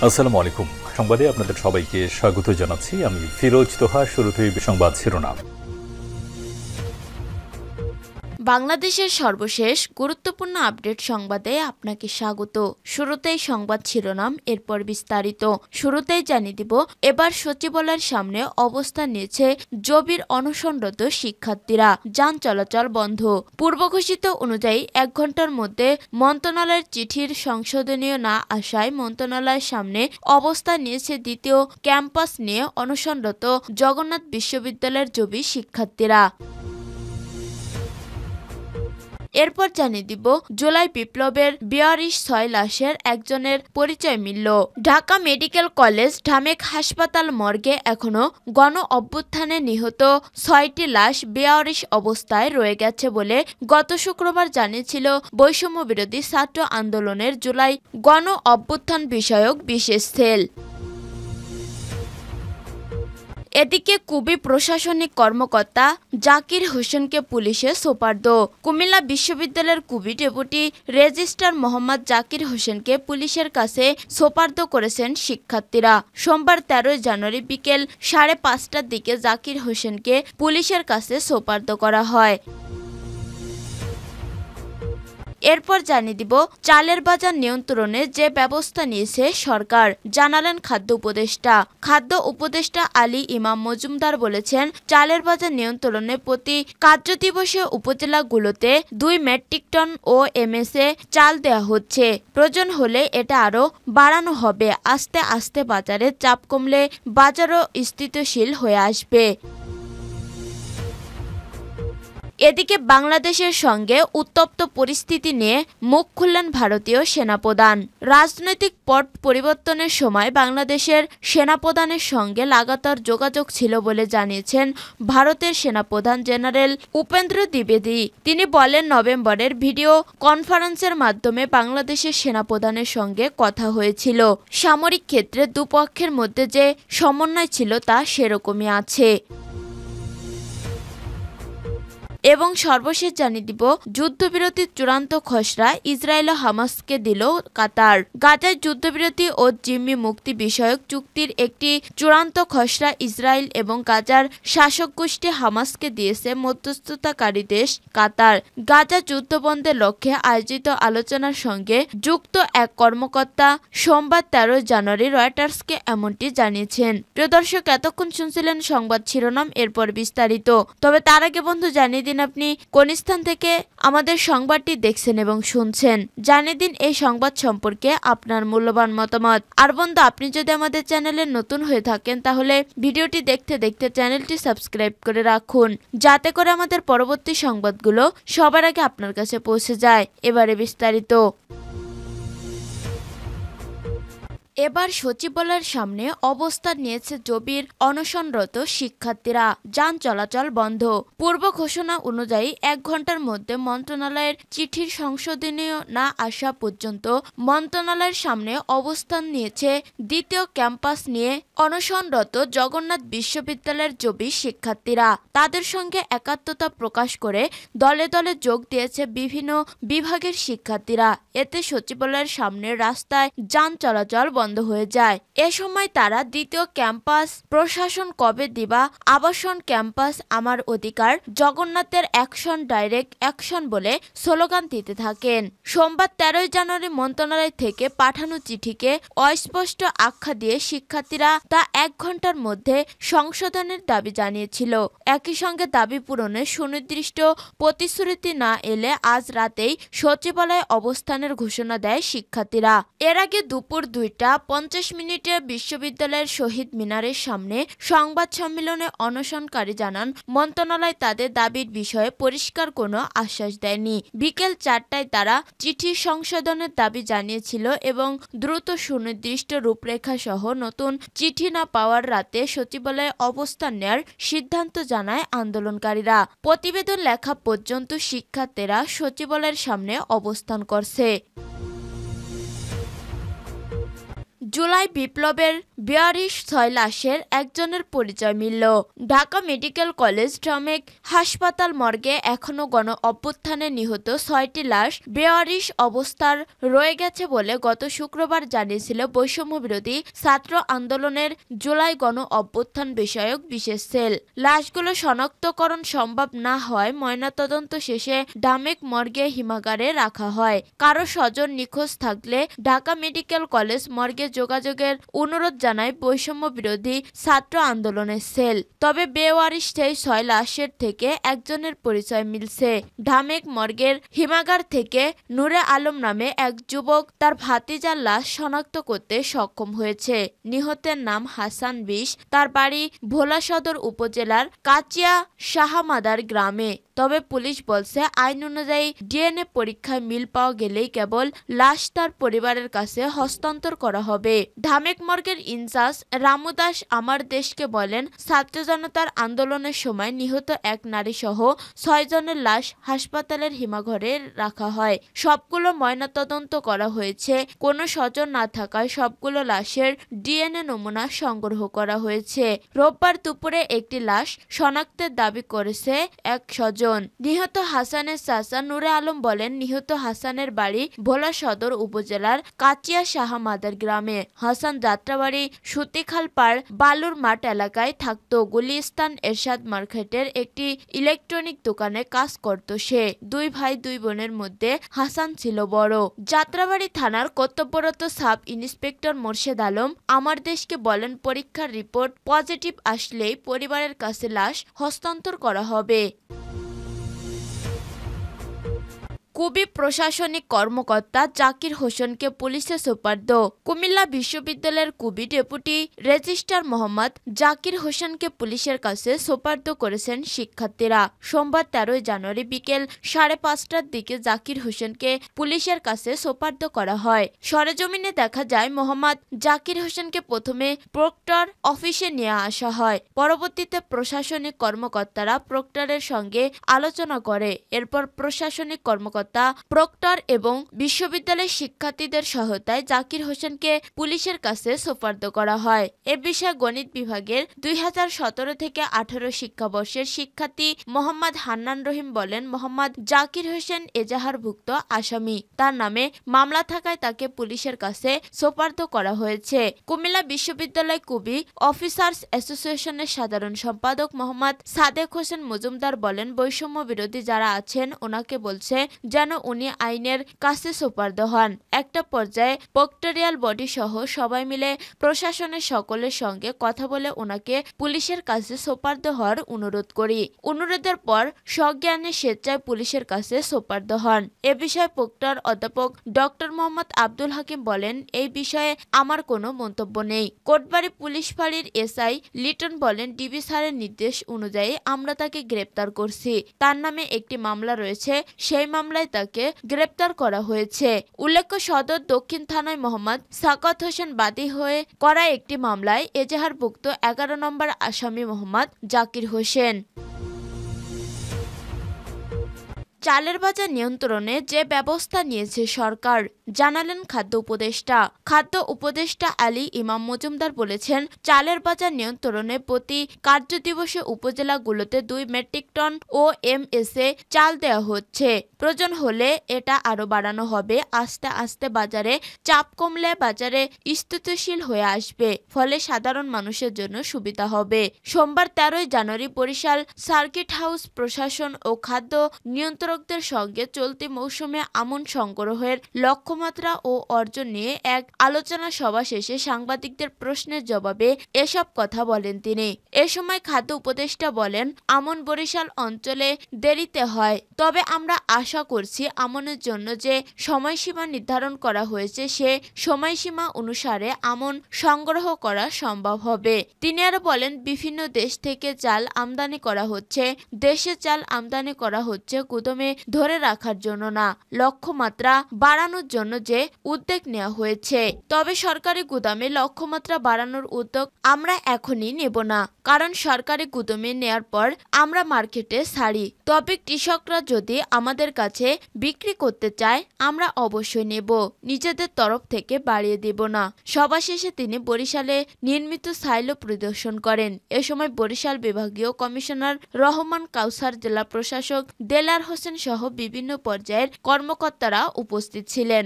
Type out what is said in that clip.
আসসালামু আলাইকুম। সংবাদে আপনাদের সবাইকে স্বাগত জানাচ্ছি। আমি ফিরোজ তোহা। শুরুতেই সংবাদ শিরোনাম। বাংলাদেশের সর্বশেষ গুরুত্বপূর্ণ আপডেট সংবাদে আপনাকে স্বাগত। শুরুতেই সংবাদ শিরোনাম, এরপর বিস্তারিত। শুরুতেই জানিয়ে দিব, এবার সচিবালয়ের সামনে অবস্থান নিয়েছে জবির অনশনরত শিক্ষার্থীরা। যান চলাচল বন্ধ। পূর্ব ঘোষিত অনুযায়ী 1 ঘন্টার মধ্যে মন্ত্রণালয়ের চিঠির সংশোধনীয় না আসায় মন্ত্রণালয়ের সামনে অবস্থান নিয়েছে দ্বিতীয় ক্যাম্পাস নিয়ে অনশনরত জগন্নাথ বিশ্ববিদ্যালয়ের জবি শিক্ষার্থীরা। এরপর জানিয়ে দিব, জুলাই বিপ্লবের 42 লাশের একজনের পরিচয় মিলল। ঢাকা মেডিকেল কলেজ ঢামেক হাসপাতাল মর্গে এখনো গণ অভ্যুত্থানে নিহত 6টি লাশ 42 অবস্থায় রয়ে গেছে বলে গত শুক্রবার জানিয়েছিল বৈষম্য বিরোধী ছাত্র আন্দোলনের জুলাই গণ অভ্যুত্থান বিষয়ক বিশেষ সেল। এদিকে কুবি প্রশাসনিক কর্মকর্তা জাকির হোসেনকে পুলিশে সোপর্দ। কুমিল্লা বিশ্ববিদ্যালয়ের কুবি ডেপুটি রেজিস্ট্রার মোহাম্মদ জাকির হোসেনকে পুলিশের কাছে সোপর্দ করেছেন শিক্ষার্থীরা। সোমবার 13 জানুয়ারি বিকেল 5:30টার দিকে জাকির হোসেনকে পুলিশের কাছে সোপর্দ করা হয়। এরপর জানিয়ে দিব, চালের বাজার নিয়ন্ত্রণে যে ব্যবস্থা নিয়েছে সরকার, জানালেন খাদ্য উপদেষ্টা। খাদ্য উপদেষ্টা আলী ইমাম মজুমদার বলেছেন, চালের বাজার নিয়ন্ত্রণে প্রতি কার্যদিবসে উপজেলাগুলোতে 2 মেট্রিক টন ও এমএসএ চাল দেওয়া হচ্ছে। প্রয়োজন হলে এটা আরও বাড়ানো হবে। আস্তে আস্তে বাজারে চাপ কমলে বাজারও স্থিতিশীল হয়ে আসবে। এদিকে বাংলাদেশের সঙ্গে উত্তপ্ত পরিস্থিতি নিয়ে মুখ খুললেন ভারতীয় সেনাপ্রধান। রাজনৈতিক পট পরিবর্তনের সময় বাংলাদেশের সেনাপ্রধানের সঙ্গে লাগাতার যোগাযোগ ছিল বলে জানিয়েছেন ভারতের সেনাপ্রধান জেনারেল উপেন্দ্র দ্বিবেদী। তিনি বলেন, নভেম্বরের ভিডিও কনফারেন্সের মাধ্যমে বাংলাদেশের সেনাপ্রধানের সঙ্গে কথা হয়েছিল। সামরিক ক্ষেত্রে দুপক্ষের মধ্যে যে সমন্বয় ছিল তা সেরকমই আছে। এবং সর্বশেষ জানিয়ে দিব, যুদ্ধবিরতির চূড়ান্ত খসড়া ইসরায়েল ও হামাসকে দিল কাতার। গাজায় যুদ্ধবিরতি ও জিম্মি মুক্তি বিষয়ক চুক্তির একটি চূড়ান্ত খসড়া ইসরায়েল এবং গাজার শাসক গোষ্ঠী হামাসকে দিয়েছে মধ্যস্থতাকারী দেশ কাতার। গাজা যুদ্ধবন্ধের লক্ষ্যে আয়োজিত আলোচনার সঙ্গে যুক্ত এক কর্মকর্তা সোমবার 13 জানুয়ারি রয়টার্সকে এমনটি জানিয়েছেন। প্রিয় দর্শক, এতক্ষণ শুনছিলেন সংবাদ শিরোনাম, এরপর বিস্তারিত। তবে তার আগে বন্ধু জানিয়ে দিন, আপনি কোন স্থান থেকে আমাদের সংবাদটি দেখছেন এবং শুনছেন। জানিয়ে দিন এই সংবাদ সম্পর্কে আপনার মূল্যবান মতামত। আর বন্ধু, আপনি যদি আমাদের চ্যানেলে নতুন হয়ে থাকেন তাহলে ভিডিওটি দেখতে দেখতে চ্যানেলটি সাবস্ক্রাইব করে রাখুন, যাতে করে আমাদের পরবর্তী সংবাদগুলো সবার আগে আপনার কাছে পৌঁছে যায়। এবারে বিস্তারিত। এবার সচিবালয়ের সামনে অবস্থান নিয়েছে জবির অনশনরত শিক্ষার্থীরা। যান চলাচল বন্ধ। পূর্ব ঘোষণা অনুযায়ী 1 ঘন্টার মধ্যে মন্ত্রণালয়ের চিঠির সংশোধনীয় না আসা পর্যন্ত মন্ত্রণালয়ের সামনে অবস্থান নিয়েছে দ্বিতীয় ক্যাম্পাস নিয়ে অনশনরত জগন্নাথ বিশ্ববিদ্যালয়ের জবি শিক্ষার্থীরা। তাদের সঙ্গে একাত্মতা প্রকাশ করে দলে দলে যোগ দিয়েছে বিভিন্ন বিভাগের শিক্ষার্থীরা। এতে সচিবালয়ের সামনে রাস্তায় যান চলাচল বন্ধ হয়ে যায়। এ সময় তারা দ্বিতীয় ক্যাম্পাস প্রশাসন কবে দিবা, আবাসন ক্যাম্পাস আমার অধিকার, জগন্নাথের অ্যাকশন ডাইরেক্ট অ্যাকশন বলে স্লোগান দিতে থাকেন। সোমবার 13 জানুয়ারি মন্ত্রণালয় থেকে পাঠানো চিঠিকে অস্পষ্ট আখ্যা দিয়ে শিক্ষার্থীরা তা 1 ঘন্টার মধ্যে সংশোধনের দাবি জানিয়েছিল। একই সঙ্গে দাবি পূরণে সুনির্দিষ্ট প্রতিশ্রুতি না এলে আজ রাতেই সচিবালয়ে অবস্থানের ঘোষণা দেয় শিক্ষার্থীরা। এর আগে দুপুর 2:50 বিশ্ববিদ্যালয়ের শহীদ মিনারের সামনে সংবাদ সম্মেলনে অনশনকারী জানান, মন্ত্রণালয় তাদের দাবির বিষয়ে পরিষ্কার কোনো আশ্বাস দেয়নি। বিকেল 4টায় তারা চিঠি সংশোধনের দাবি জানিয়েছিল এবং দ্রুত সুনির্দিষ্ট রূপরেখা সহ নতুন চিঠি না পাওয়ার রাতে সচিবালয়ে অবস্থান নেয়ার সিদ্ধান্ত জানায় আন্দোলনকারীরা। প্রতিবেদন লেখা পর্যন্ত শিক্ষার্থীরা সচিবালয়ের সামনে অবস্থান করছে। জুলাই বিপ্লবের 42 লাশের একজনের পরিচয় মিলল। ঢাকা মেডিকেল কলেজ ট্রমেক হাসপাতাল মর্গে এখনো গণ অভ্যুত্থানে নিহত 6টি লাশ বেওয়ারিশ অবস্থার রয়ে গেছে বলে গত শুক্রবার জানিয়েছিল বৈষম্যবিরোধী ছাত্র আন্দোলনের জুলাই গণ অভ্যুত্থান বিষয়ক বিশেষ সেল। লাশগুলো শনাক্তকরণ সম্ভব না হয় ময়নাতদন্ত শেষে ঢামেক মর্গে হিমাগারে রাখা হয়। কারো স্বজন নিখোঁজ থাকলে ঢাকা মেডিকেল কলেজ মর্গে যোগাযোগের অনুরোধ জানায় বৈষম্যবিরোধী ছাত্র আন্দোলনের সেল। তবে বেওয়ারিশ সেই 6 লাশের থেকে একজনের পরিচয় মিলছে। ঢামেক মর্গের হিমাগার থেকে নূরে আলম নামে এক যুবক তার ভাতিজার লাশ শনাক্ত করতে সক্ষম হয়েছে। নিহতের নাম হাসান 20, তার বাড়ি ভোলা সদর উপজেলার কাচিয়া শাহমাদার গ্রামে। তবে পুলিশ বলছে আইন অনুযায়ী ডিএনএ পরীক্ষায় মিল পাওয়া গেলেই কেবল লাশ তার পরিবারের কাছে হস্তান্তর করা হবে। ঢামেক মর্গের ইনচার্জ রামু দাস আমার দেশকে বলেন, ছাত্র জনতার আন্দোলনের সময় নিহত এক নারী সহ 6 জনের লাশ হাসপাতালের হিমাঘরে রাখা হয়। সবগুলো ময়নাতদন্ত করা হয়েছে। কোনো স্বজন না থাকায় সবগুলো লাশের ডিএনএ নমুনা সংগ্রহ করা হয়েছে। রোববার দুপুরে একটি লাশ শনাক্তের দাবি করেছে এক স্বজন। নিহত হাসানের চাচা নূরে আলম বলেন, নিহত হাসানের বাড়ি ভোলা সদর উপজেলার কাচিয়া শাহমাদার গ্রামে। হাসান যাত্রাবাড়ি সুতিখাল পাড় বালুর মাঠ এলাকায় থাকত। গুলিস্তান এরশাদ মার্কেটের একটি ইলেকট্রনিক দোকানে কাজ করত সে। 2 ভাই 2 বোনের মধ্যে হাসান ছিল বড়। যাত্রাবাড়ি থানার কর্তব্যরত সাব ইন্সপেক্টর মোর্শেদ আলম আমার দেশকে বলেন, পরীক্ষার রিপোর্ট পজিটিভ আসলেই পরিবারের কাছে লাশ হস্তান্তর করা হবে। কুবি প্রশাসনিক কর্মকর্তা জাকির হোসেনকে পুলিশে সোপর্দ। কুমিল্লা বিশ্ববিদ্যালয়ের কুবি ডেপুটি রেজিস্ট্রার মোহাম্মদ জাকির হোসেনকে পুলিশের কাছে সোপর্দ করেছেন শিক্ষার্থীরা। সোমবার 13 জানুয়ারি বিকেল 5:30টার দিকে জাকির হোসেনকে পুলিশের কাছে সোপর্দ করা হয়। সরেজমিনে দেখা যায় মোহাম্মদ জাকির হোসেনকে প্রথমে প্রক্টর অফিসে নিয়ে আসা হয়। পরবর্তীতে প্রশাসনিক কর্মকর্তারা প্রক্টরের সঙ্গে আলোচনা করে। এরপর প্রশাসনিক কর্মকর্তা প্রক্টর এবং বিশ্ববিদ্যালয়ের শিক্ষার্থীদের সহায়তায় জাকির হোসেনকে পুলিশের কাছে সোপর্দ করা হয়। এ বিষয়ে গণিত বিভাগের 2017 থেকে 18 শিক্ষাবর্ষের শিক্ষার্থী মোহাম্মদ হান্নান রহিম বলেন, মোহাম্মদ জাকির হোসেন এজাহারভুক্ত আসামি। তার নামে মামলা থাকায় তাকে পুলিশের কাছে সোপর্দ করা হয়েছে। কুমিল্লা বিশ্ববিদ্যালয় কুবি অফিসার্স অ্যাসোসিয়েশনের সাধারণ সম্পাদক মোহাম্মদ সাদেক হোসেন মজুমদার বলেন, বৈষম্য বিরোধী যারা আছেন ওনাকে বলছে যেন উনি আইনের কাছে সোপর্দ হন। একটা পর্যায়ে প্রক্টরিয়াল বডি সহ সবাই মিলে প্রশাসনের সকলের সঙ্গে কথা বলে ওনাকে পুলিশের কাছে সোপর্দ হওয়ার অনুরোধ করি। অনুরোধের পর সজ্ঞানে স্বেচ্ছায় পুলিশের কাছে সোপর্দ হন। এ বিষয়ে প্রক্টর অধ্যাপক ডক্টর মোহাম্মদ আব্দুল হাকিম বলেন, এই বিষয়ে আমার কোনো মন্তব্য নেই। কোটবাড়ি পুলিশ ফাঁড়ির এসআই লিটন বলেন, ডিবি স্যারের নির্দেশ অনুযায়ী আমরা তাকে গ্রেপ্তার করছি। তার নামে একটি মামলা রয়েছে, সেই মামলায় তাকে গ্রেপ্তার করা হয়েছে। উল্লেখ্য, সদর দক্ষিণ থানায় মোহাম্মদ সাকাত হোসেন বাদী হয়ে করা একটি মামলায় এজাহারভুক্ত 11 নম্বর আসামি মোহাম্মদ জাকির হোসেন। চালের বাজার নিয়ন্ত্রণে যে ব্যবস্থা নিয়েছে সরকার, জানালেন খাদ্য উপদেষ্টা। খাদ্য উপদেষ্টা আলী ইমাম মজুমদার বলেছেন, চালের বাজার নিয়ন্ত্রণে প্রতি কার্যদিবসে উপজেলাগুলোতে 2 মেট্রিক টন ও এমএসএ চাল দেওয়া হচ্ছে। প্রয়োজন হলে এটা আরো বাড়ানো হবে। আস্তে আস্তে বাজারে চাপ কমলে বাজারে স্থিতিশীল হয়ে আসবে, ফলে সাধারণ মানুষের জন্য সুবিধা হবে। সোমবার 13 জানুয়ারি বরিশাল সার্কিট হাউস প্রশাসন ও খাদ্য নিয়ন্ত্রকদের সঙ্গে চলতি মৌসুমে আমন সংগ্রহের লক্ষ্যমাত্রা ও অর্জন নিয়ে এক আলোচনা সভা শেষে সাংবাদিকদের প্রশ্নের জবাবে এসব কথা বলেন তিনি। এ সময় খাদ্য উপদেষ্টা বলেন, আমন বরিশাল অঞ্চলে দেরিতে হয়, তবে আমরা আশা করছি আমনের জন্য যে সময়সীমা নির্ধারণ করা হয়েছে সে সময়সীমা অনুসারে আমন সংগ্রহ করা সম্ভব হবে। তিনি আরো বলেন, বিভিন্ন দেশ থেকে চাল আমদানি করা হচ্ছে। দেশে চাল আমদানি করা হচ্ছে গুদামে গুদামে ধরে রাখার জন্য না, লক্ষ্যমাত্রা বাড়ানোর জন্য যে উদ্যোগ নেওয়া হয়েছে। তবে সরকারি গুদামে লক্ষ্যমাত্রা বাড়ানোর উদ্যোগ আমরা এখনই নেব না, কারণ সরকারি গুদামে নেয়ার পর আমরা মার্কেটে ছাড়ি। তবে কৃষকরা যদি আমাদের কাছে বিক্রি করতে চায় আমরা অবশ্যই নেব, নিজেদের তরফ থেকে বাড়িয়ে দেব না। সভা শেষে তিনি বরিশালে নির্মিত সাইলো পরিদর্শন করেন। এ সময় বরিশাল বিভাগীয় কমিশনার রহমান কাউসার, জেলা প্রশাসক দেলার হোসেন সহ বিভিন্ন পর্যায়ের কর্মকর্তারা উপস্থিত ছিলেন।